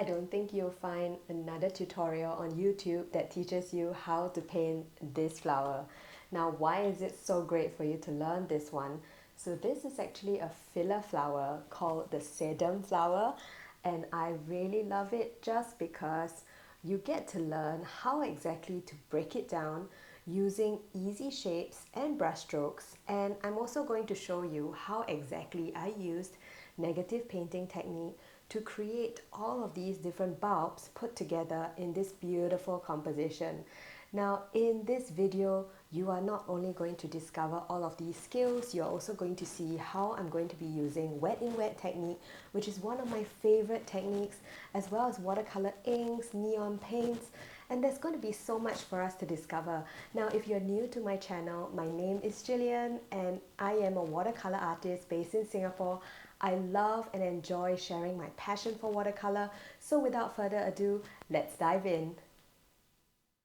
I don't think you'll find another tutorial on YouTube that teaches you how to paint this flower. Now, why is it so great for you to learn this one? So this is actually a filler flower called the Sedum flower, and I really love it just because you get to learn how exactly to break it down using easy shapes and brush strokes. And I'm also going to show you how exactly I used negative painting technique to create all of these different bulbs put together in this beautiful composition. Now, in this video, you are not only going to discover all of these skills, you're also going to see how I'm going to be using wet in wet technique, which is one of my favorite techniques, as well as watercolor inks, neon paints, and there's going to be so much for us to discover. Now, if you're new to my channel, my name is Jillian and I am a watercolor artist based in Singapore. I love and enjoy sharing my passion for watercolor. So without further ado, let's dive in.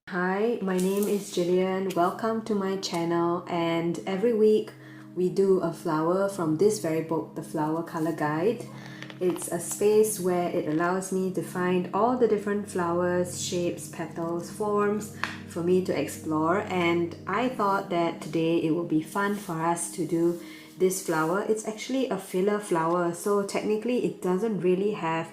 Hi, my name is Jillian. Welcome to my channel, and every week we do a flower from this very book, The Flower Color Guide. It's a space where it allows me to find all the different flowers, shapes, petals, forms for me to explore, and I thought that today it would be fun for us to do this flower. It's actually a filler flower, so technically it doesn't really have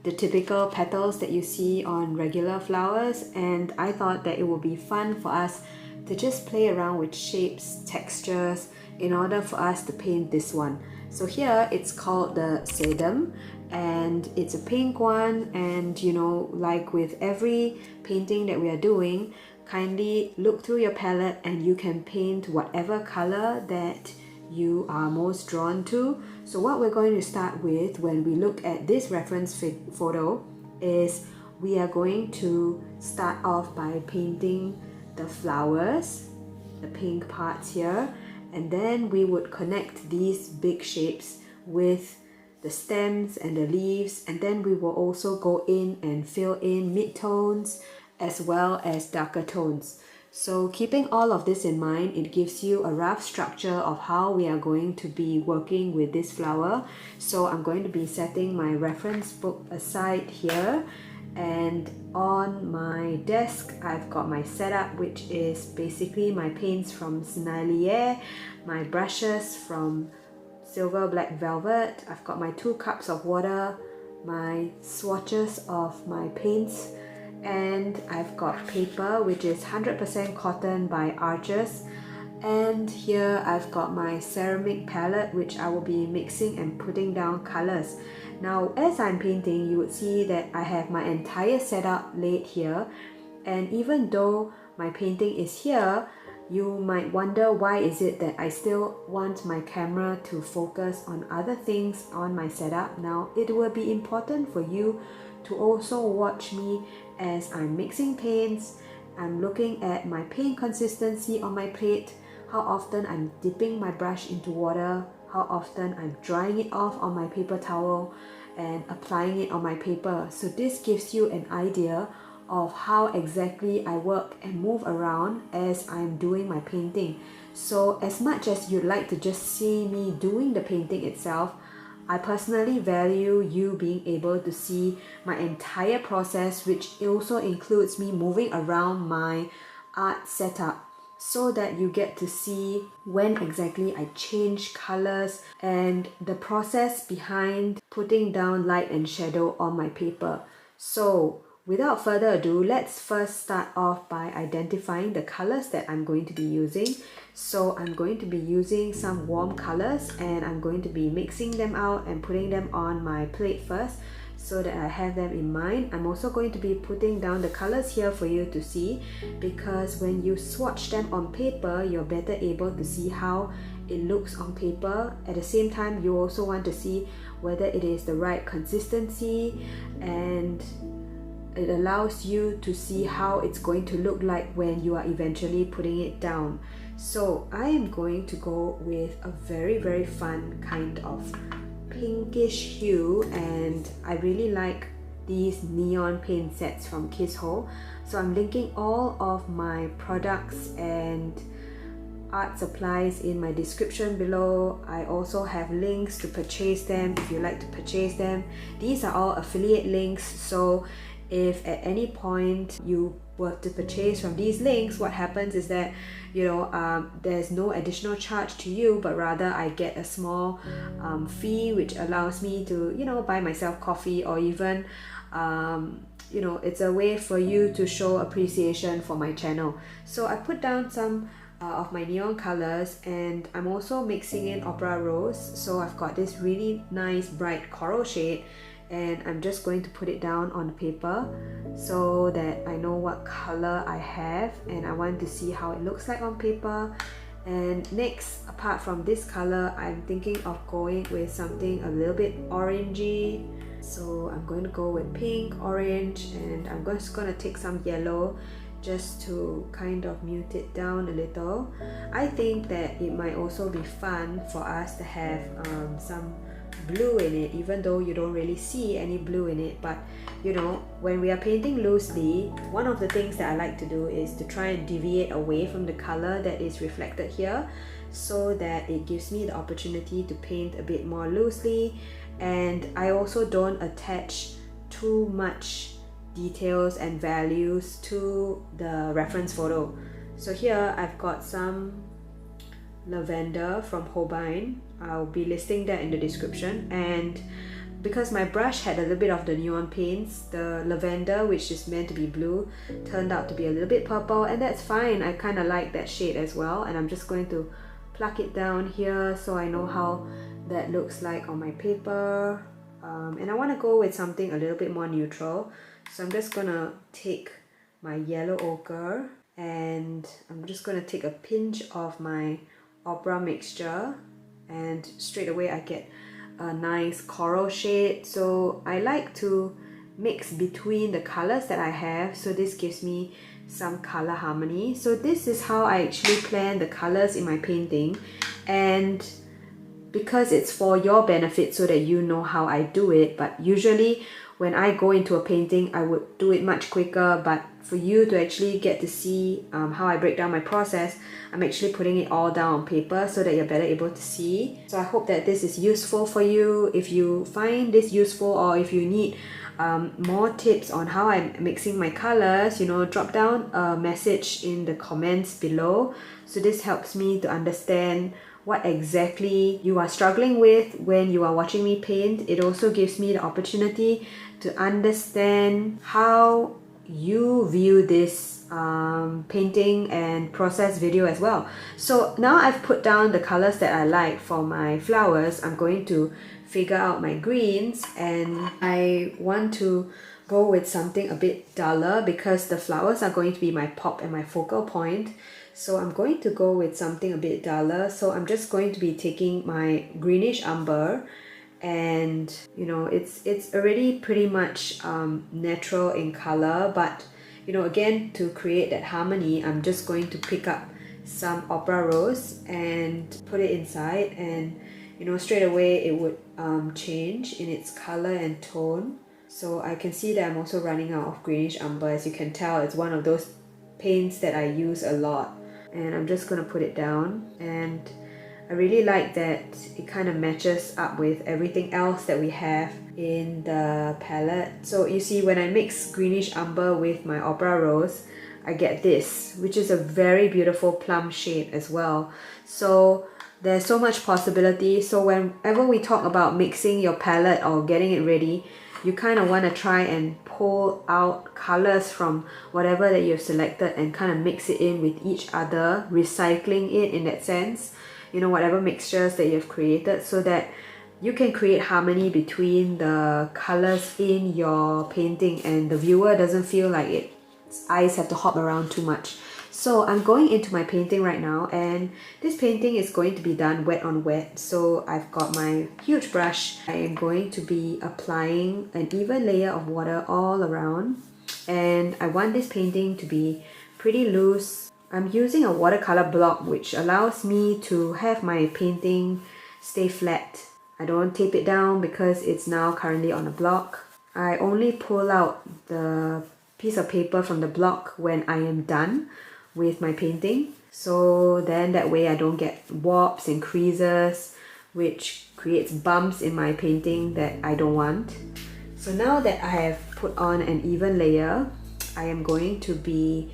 the typical petals that you see on regular flowers, and I thought that it would be fun for us to just play around with shapes, textures in order for us to paint this one. So here it's called the Sedum, and it's a pink one, and you know, like with every painting that we are doing, kindly look through your palette and you can paint whatever color that you are most drawn to. So what we're going to start with when we look at this reference photo is we are going to start off by painting the flowers, the pink parts here, and then we would connect these big shapes with the stems and the leaves, and then we will also go in and fill in mid-tones as well as darker tones. So keeping all of this in mind, it gives you a rough structure of how we are going to be working with this flower. So I'm going to be setting my reference book aside here, and on my desk I've got my setup, which is basically my paints from Sennelier, my brushes from Silver Black Velvet, I've got my 2 cups of water, my swatches of my paints, and I've got paper which is 100% cotton by Arches, and here I've got my ceramic palette which I will be mixing and putting down colors. Now as I'm painting, you would see that I have my entire setup laid here, and even though my painting is here, you might wonder why is it that I still want my camera to focus on other things on my setup. Now it will be important for you to also watch me as I'm mixing paints. I'm looking at my paint consistency on my plate, how often I'm dipping my brush into water, how often I'm drying it off on my paper towel and applying it on my paper. So this gives you an idea of how exactly I work and move around as I'm doing my painting. So as much as you'd like to just see me doing the painting itself, I personally value you being able to see my entire process, which also includes me moving around my art setup, so that you get to see when exactly I change colors and the process behind putting down light and shadow on my paper. So without further ado, let's first start off by identifying the colors that I'm going to be using. So I'm going to be using some warm colors, and I'm going to be mixing them out and putting them on my plate first so that I have them in mind. I'm also going to be putting down the colors here for you to see, because when you swatch them on paper, you're better able to see how it looks on paper. At the same time, you also want to see whether it is the right consistency, and it allows you to see how it's going to look like when you are eventually putting it down. So I am going to go with a very fun kind of pinkish hue, and I really like these neon paint sets from Kiss Ho. So I'm linking all of my products and art supplies in my description below. I also have links to purchase them if you like to purchase them. These are all affiliate links, so if at any point you were to purchase from these links, what happens is that there's no additional charge to you, but rather I get a small fee, which allows me to buy myself coffee, or even it's a way for you to show appreciation for my channel. So I put down some of my neon colors, and I'm also mixing in Opera Rose. So I've got this really nice bright coral shade, and I'm just going to put it down on the paper so that I know what color I have, and I want to see how it looks like on paper. And next, apart from this color, I'm thinking of going with something a little bit orangey. So I'm going to go with pink, orange, and I'm just going to take some yellow just to kind of mute it down a little. I think that it might also be fun for us to have some blue in it, even though you don't really see any blue in it. But when we are painting loosely, one of the things that I like to do is to try and deviate away from the color that is reflected here, so that it gives me the opportunity to paint a bit more loosely. And I also don't attach too much details and values to the reference photo. So here I've got some lavender from Holbein. I'll be listing that in the description. And because my brush had a little bit of the neon paints, the lavender, which is meant to be blue, turned out to be a little bit purple, and that's fine. I kind of like that shade as well, and I'm just going to pluck it down here so I know how that looks like on my paper. And I want to go with something a little bit more neutral, so I'm just gonna take my yellow ochre, and I'm just gonna take a pinch of my opera mixture, and straight away I get a nice coral shade. So I like to mix between the colors that I have, so this gives me some color harmony. So this is how I actually plan the colors in my painting, and because it's for your benefit so that you know how I do it. But usually when I go into a painting, I would do it much quicker, but for you to actually get to see how I break down my process, I'm actually putting it all down on paper so that you're better able to see. So I hope that this is useful for you. If you find this useful, or if you need more tips on how I'm mixing my colors, drop down a message in the comments below. So this helps me to understand what exactly you are struggling with when you are watching me paint. It also gives me the opportunity to understand how you view this painting and process video as well. So now I've put down the colors that I like for my flowers. I'm going to figure out my greens, and I want to go with something a bit duller because the flowers are going to be my pop and my focal point. So I'm going to go with something a bit duller. So I'm just going to be taking my greenish umber, and it's already pretty much natural in color, but again, to create that harmony, I'm just going to pick up some Opera Rose and put it inside, and straight away it would change in its color and tone. So I can see that I'm also running out of greenish umber. As you can tell, it's one of those paints that I use a lot. And I'm just going to put it down, and I really like that it kind of matches up with everything else that we have in the palette. So you see, when I mix greenish umber with my Opera Rose, I get this, which is a very beautiful plum shade as well. So there's so much possibility. So whenever we talk about mixing your palette or getting it ready, you kind of want to try and pull out colors from whatever that you've selected and kind of mix it in with each other, recycling it in that sense, whatever mixtures that you've created, so that you can create harmony between the colors in your painting and the viewer doesn't feel like its eyes have to hop around too much. So I'm going into my painting right now, and this painting is going to be done wet on wet. So I've got my huge brush. I am going to be applying an even layer of water all around, and I want this painting to be pretty loose. I'm using a watercolor block, which allows me to have my painting stay flat. I don't tape it down because it's now currently on a block. I only pull out the piece of paper from the block when I am done with my painting. So then that way I don't get warps and creases, which creates bumps in my painting that I don't want. So now that I have put on an even layer, I am going to be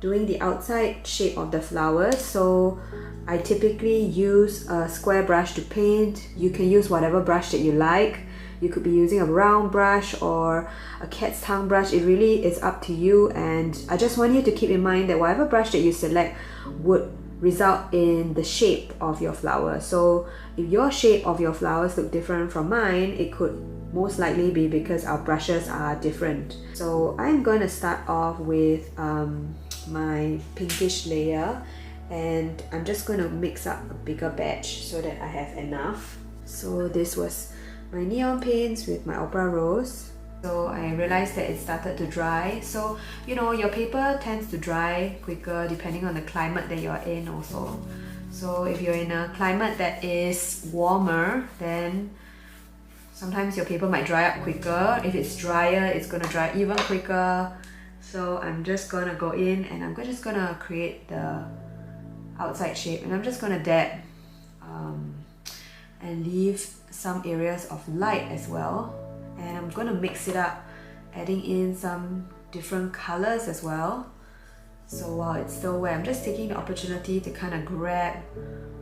doing the outside shape of the flowers. So I typically use a square brush to paint. You can use whatever brush that you like. You could be using a round brush or a cat's tongue brush. It really is up to you, and I just want you to keep in mind that whatever brush that you select would result in the shape of your flower. So if your shape of your flowers look different from mine, it could most likely be because our brushes are different. So I'm going to start off with my pinkish layer, and I'm just going to mix up a bigger batch so that I have enough. So this was my neon paints with my opera rose. So I realized that it started to dry. So you know, your paper tends to dry quicker depending on the climate that you're in also. So if you're in a climate that is warmer, then sometimes your paper might dry up quicker. If it's drier, it's gonna dry even quicker. So I'm just gonna go in and I'm just gonna create the outside shape, and I'm just gonna dab and leave some areas of light as well. And I'm gonna mix it up, adding in some different colors as well. So while it's still wet, I'm just taking the opportunity to kind of grab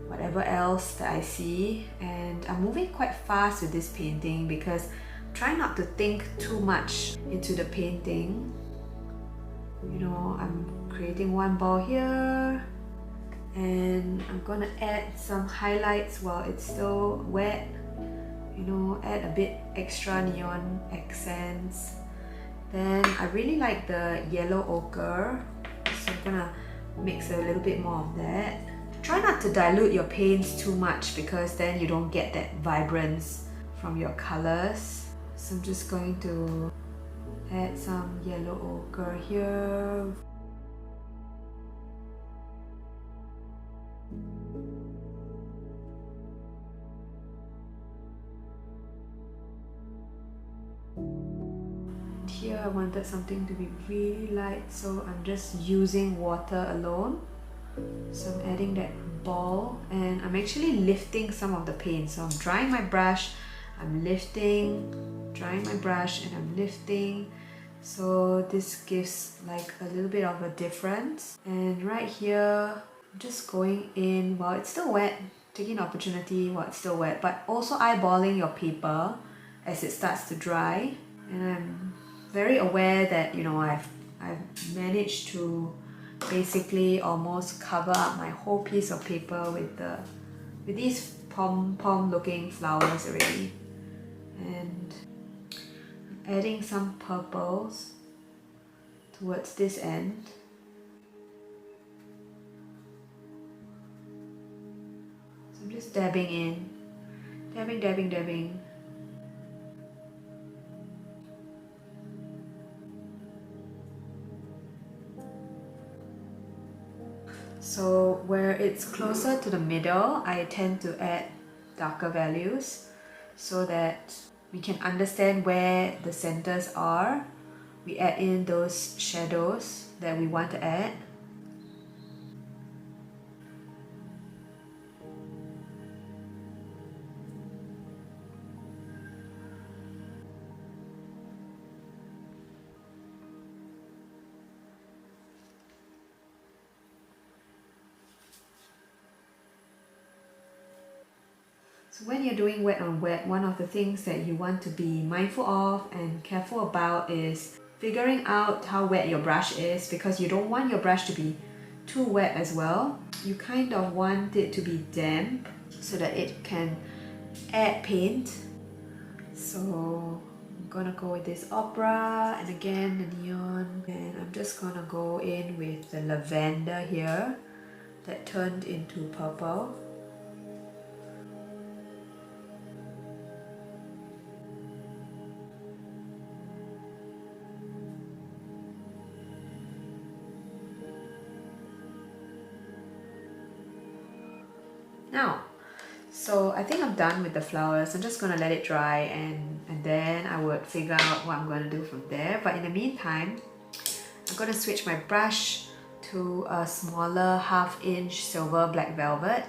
whatever else that I see. And I'm moving quite fast with this painting because I'm trying not to think too much into the painting. You know, I'm creating one ball here, and I'm gonna add some highlights while it's still wet. You know, add a bit extra neon accents. Then I really like the yellow ochre, so I'm gonna mix a little bit more of that. Try not to dilute your paints too much because then you don't get that vibrance from your colors. So I'm just going to add some yellow ochre here. Here I wanted something to be really light, so I'm just using water alone. So I'm adding that ball, and I'm actually lifting some of the paint. So I'm drying my brush, I'm lifting, drying my brush, and I'm lifting. So this gives like a little bit of a difference. And right here, I'm just going in while it's still wet, taking the opportunity while it's still wet, but also eyeballing your paper as it starts to dry. And I'm very aware that, you know, I've managed to basically almost cover up my whole piece of paper with these pom-pom looking flowers already. And I'm adding some purples towards this end. So I'm just dabbing in, dabbing. So where it's closer to the middle, I tend to add darker values so that we can understand where the centers are. We add in those shadows that we want to add. So when you're doing wet on wet, one of the things that you want to be mindful of and careful about is figuring out how wet your brush is, because you don't want your brush to be too wet as well. You kind of want it to be damp so that it can add paint. So I'm gonna go with this opera, and again the neon, and I'm just gonna go in with the lavender here that turned into purple. Now, so I think I'm done with the flowers. I'm just gonna let it dry, and then I would figure out what I'm gonna do from there. But in the meantime, I'm gonna switch my brush to a smaller 1/2 inch silver black velvet,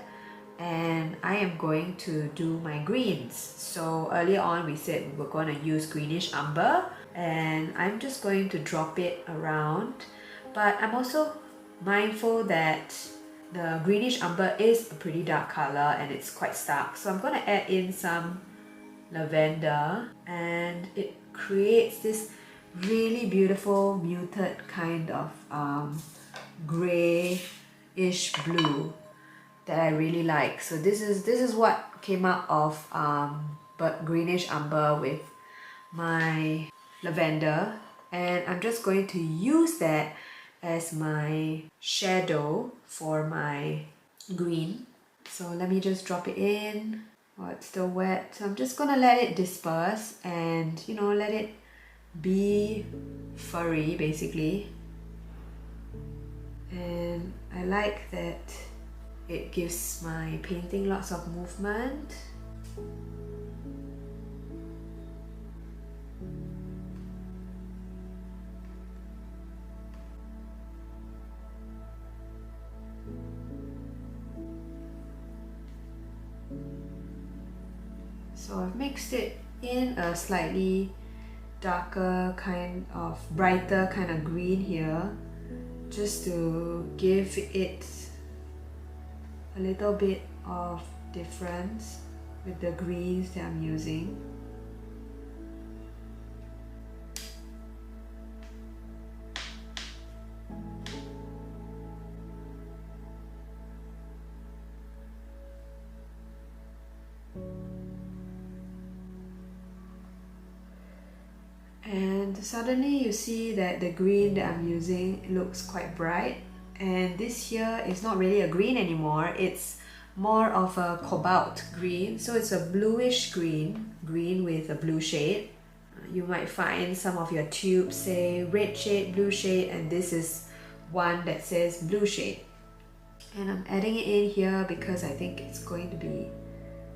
and I am going to do my greens. So earlier on we said we were going to use greenish umber, and I'm just going to drop it around, but I'm also mindful that the greenish umber is a pretty dark color and it's quite stark, so I'm going to add in some lavender, and it creates this really beautiful muted kind of grayish blue that I really like. So this is what came out of but greenish umber with my lavender, and I'm just going to use that as my shadow for my green. So let me just drop it in. Oh, it's still wet, so I'm just gonna let it disperse and, you know, let it be furry basically. And I like that it gives my painting lots of movement. So I've mixed it in a slightly darker kind of, brighter kind of green here, just to give it a little bit of difference with the greens that I'm using. And suddenly you see that the green that I'm using looks quite bright, and this here is not really a green anymore, it's more of a cobalt green, so it's a bluish green with a blue shade. You might find some of your tubes say red shade, blue shade, and this is one that says blue shade. And I'm adding it in here because I think it's going to be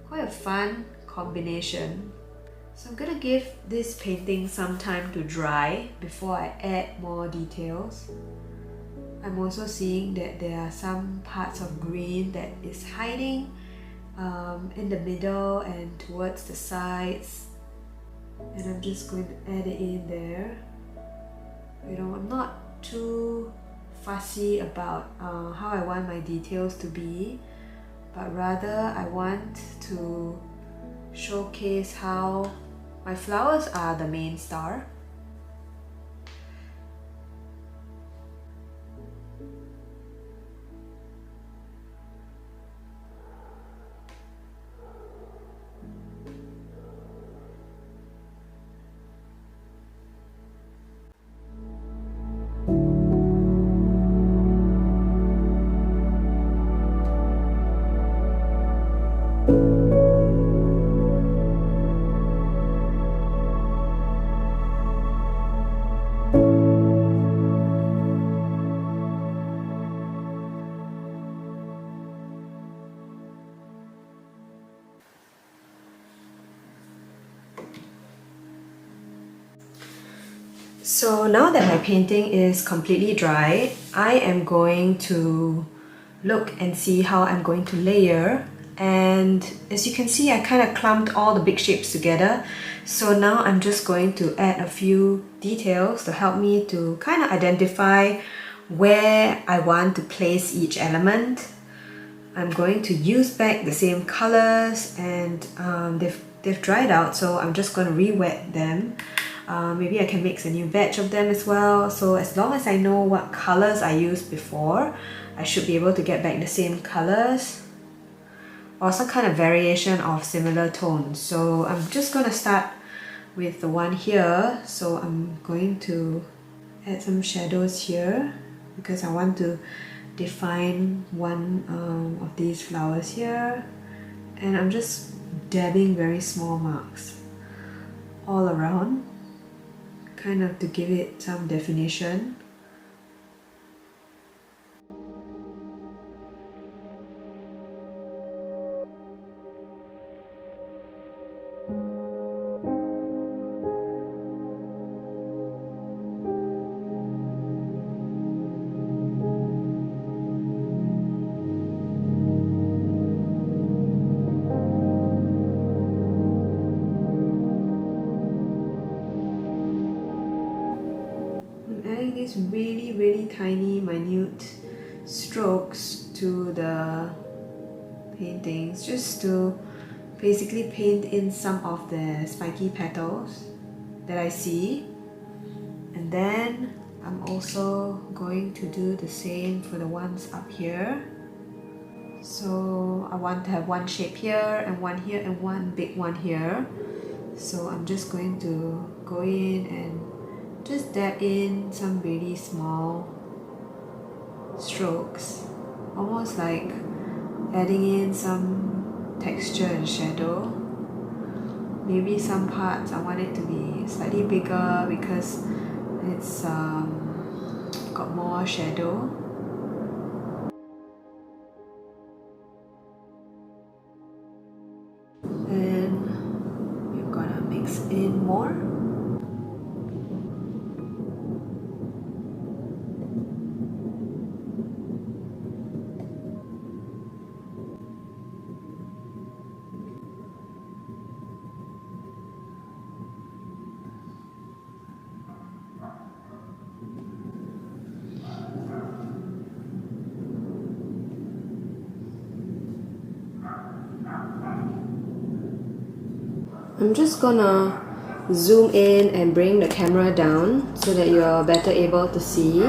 quite a fun combination. So I'm gonna give this painting some time to dry before I add more details. I'm also seeing that there are some parts of green that is hiding in the middle and towards the sides, and I'm just going to add it in there. You know, I'm not too fussy about how I want my details to be, but rather I want to showcase how my flowers are the main star. So now that my painting is completely dry, I am going to look and see how I'm going to layer. And as you can see, I kind of clumped all the big shapes together. So now I'm just going to add a few details to help me to kind of identify where I want to place each element. I'm going to use back the same colors, and they've dried out, so I'm just going to re-wet them. Maybe I can mix a new batch of them as well. So as long as I know what colors I used before, I should be able to get back the same colors or some kind of variation of similar tones. So I'm just going to start with the one here. So I'm going to add some shadows here because I want to define one of these flowers here, and I'm just dabbing very small marks all around, kind of to give it some definition. these really tiny minute strokes to the paintings just to basically paint in some of the spiky petals that I see. And then I'm also going to do the same for the ones up here. So I want to have one shape here and one here and one big one here. So I'm just going to go in and just dab in some really small strokes, almost like adding in some texture and shadow. Maybe some parts I want it to be slightly bigger because it's got more shadow. And we're gonna mix in more. I'm just gonna zoom in and bring the camera down so that you're better able to see.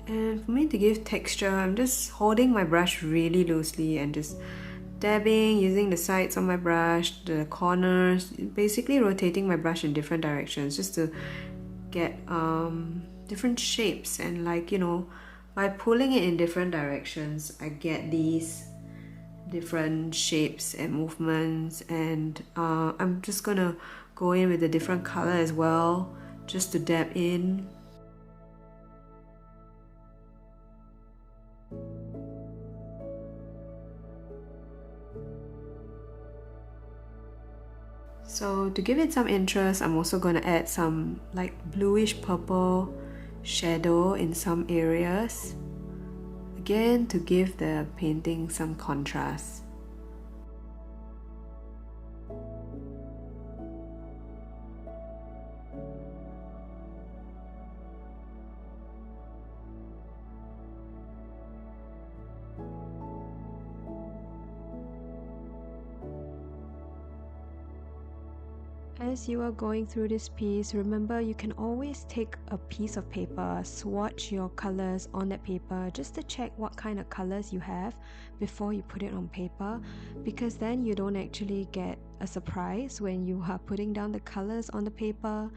And for me to give texture, I'm just holding my brush really loosely and just dabbing, using the sides of my brush, the corners, basically rotating my brush in different directions just to get different shapes. And like, you know, by pulling it in different directions, I get these different shapes and movements. And I'm just gonna go in with a different color as well, just to dab in. So to give it some interest, I'm also going to add some like bluish purple shadow in some areas, again to give the painting some contrast. As you are going through this piece, remember you can always take a piece of paper, swatch your colors on that paper just to check what kind of colors you have before you put it on paper, because then you don't actually get a surprise when you are putting down the colors on the paper.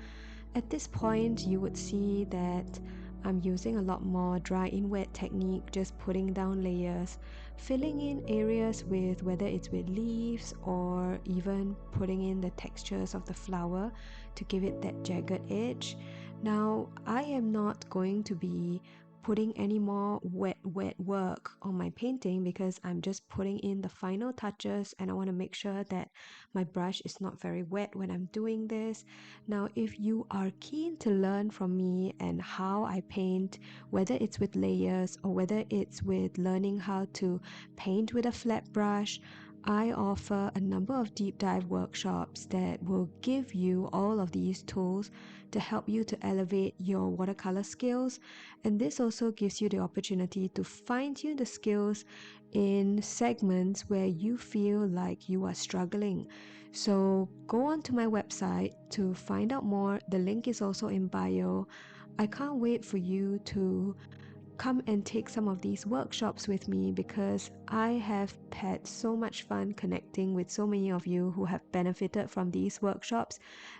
At this point, you would see that I'm using a lot more dry in wet technique, just putting down layers, filling in areas with whether it's with leaves or even putting in the textures of the flower to give it that jagged edge. Now, I am not going to be putting any more wet work on my painting because I'm just putting in the final touches, and I want to make sure that my brush is not very wet when I'm doing this. Now, if you are keen to learn from me and how I paint, whether it's with layers or whether it's with learning how to paint with a flat brush, I offer a number of deep dive workshops that will give you all of these tools to help you to elevate your watercolor skills. And this also gives you the opportunity to fine-tune the skills in segments where you feel like you are struggling. So go on to my website to find out more. The link is also in bio. I can't wait for you to come and take some of these workshops with me, because I have had so much fun connecting with so many of you who have benefited from these workshops,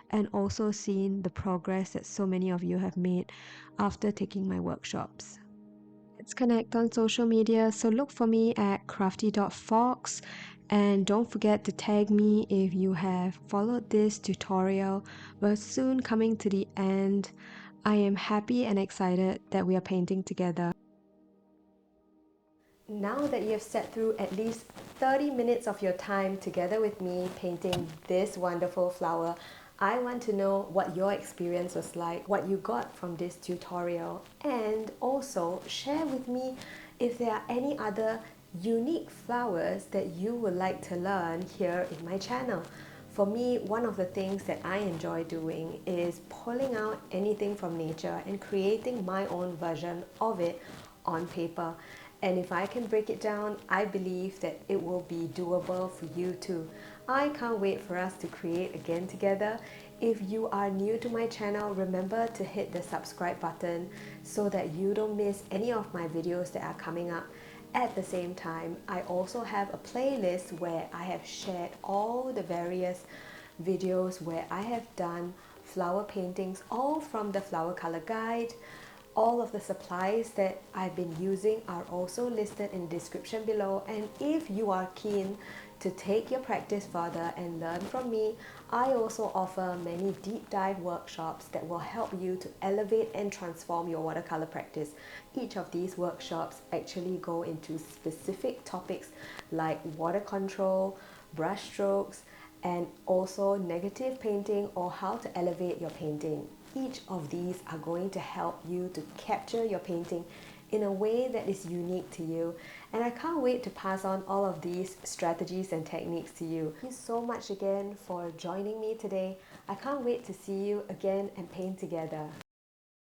and also seen the progress that so many of you have made after taking my workshops. Let's connect on social media, so look for me at crafty.fox, and don't forget to tag me if you have followed this tutorial. We're soon coming to the end. I am happy and excited that we are painting together. Now that you have sat through at least 30 minutes of your time together with me painting this wonderful flower, I want to know what your experience was like, what you got from this tutorial, and also share with me if there are any other unique flowers that you would like to learn here in my channel. For me, one of the things that I enjoy doing is pulling out anything from nature and creating my own version of it on paper. And if I can break it down, I believe that it will be doable for you too. I can't wait for us to create again together. If you are new to my channel, remember to hit the subscribe button so that you don't miss any of my videos that are coming up. At the same time, I also have a playlist where I have shared all the various videos where I have done flower paintings, all from the flower color guide. All of the supplies that I've been using are also listed in the description below, and if you are keen to take your practice further and learn from me, I also offer many deep dive workshops that will help you to elevate and transform your watercolor practice. Each of these workshops actually go into specific topics like water control, brush strokes, and also negative painting, or how to elevate your painting. Each of these are going to help you to capture your painting in a way that is unique to you, and I can't wait to pass on all of these strategies and techniques to you. Thank you so much again for joining me today. I can't wait to see you again and paint together.